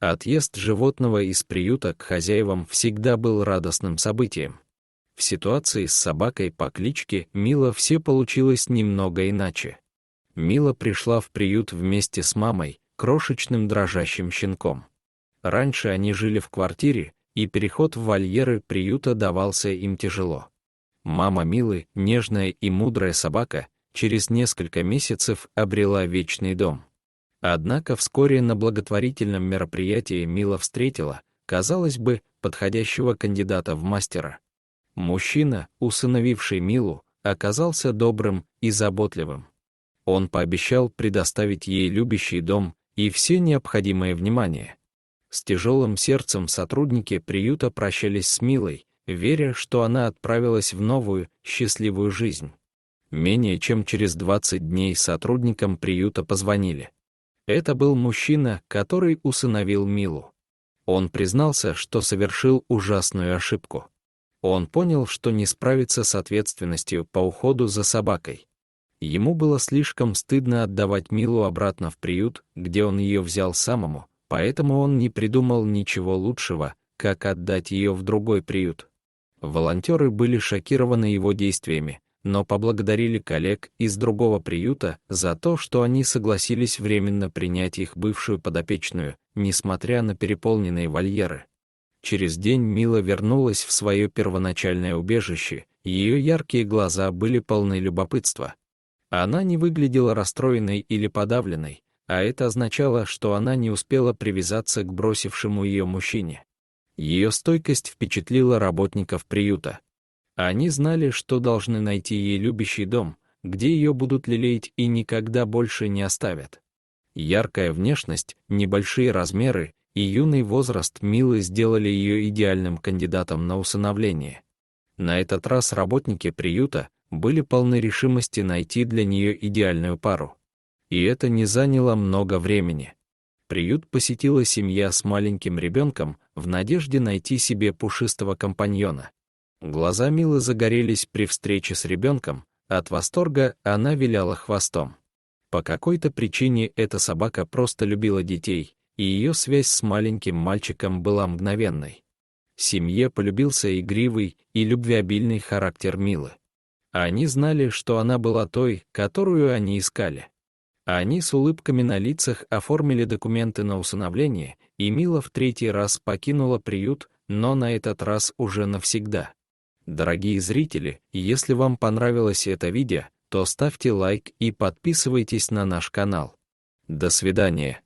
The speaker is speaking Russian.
Отъезд животного из приюта к хозяевам всегда был радостным событием. В ситуации с собакой по кличке Мила все получилось немного иначе. Мила пришла в приют вместе с мамой, крошечным дрожащим щенком. Раньше они жили в квартире, и переход в вольеры приюта давался им тяжело. Мама Милы, нежная и мудрая собака, через несколько месяцев обрела вечный дом. Однако вскоре на благотворительном мероприятии Мила встретила, казалось бы, подходящего кандидата в мастера. Мужчина, усыновивший Милу, оказался добрым и заботливым. Он пообещал предоставить ей любящий дом и все необходимое внимание. С тяжелым сердцем сотрудники приюта прощались с Милой, веря, что она отправилась в новую, счастливую жизнь. Менее чем через 20 дней сотрудникам приюта позвонили. Это был мужчина, который усыновил Милу. Он признался, что совершил ужасную ошибку. Он понял, что не справится с ответственностью по уходу за собакой. Ему было слишком стыдно отдавать Милу обратно в приют, где он ее взял самому, поэтому он не придумал ничего лучшего, как отдать ее в другой приют. Волонтеры были шокированы его действиями, но поблагодарили коллег из другого приюта за то, что они согласились временно принять их бывшую подопечную, несмотря на переполненные вольеры. Через день Мила вернулась в свое первоначальное убежище, ее яркие глаза были полны любопытства. Она не выглядела расстроенной или подавленной, а это означало, что она не успела привязаться к бросившему ее мужчине. Ее стойкость впечатлила работников приюта. Они знали, что должны найти ей любящий дом, где ее будут лелеять и никогда больше не оставят. Яркая внешность, небольшие размеры и юный возраст Милы сделали ее идеальным кандидатом на усыновление. На этот раз работники приюта были полны решимости найти для нее идеальную пару. И это не заняло много времени. Приют посетила семья с маленьким ребенком в надежде найти себе пушистого компаньона. Глаза Милы загорелись при встрече с ребенком, от восторга она виляла хвостом. По какой-то причине эта собака просто любила детей, и ее связь с маленьким мальчиком была мгновенной. Семье полюбился игривый и любвеобильный характер Милы. Они знали, что она была той, которую они искали. Они с улыбками на лицах оформили документы на усыновление, и Мила в 3-й раз покинула приют, но на этот раз уже навсегда. Дорогие зрители, если вам понравилось это видео, то ставьте лайк и подписывайтесь на наш канал. До свидания.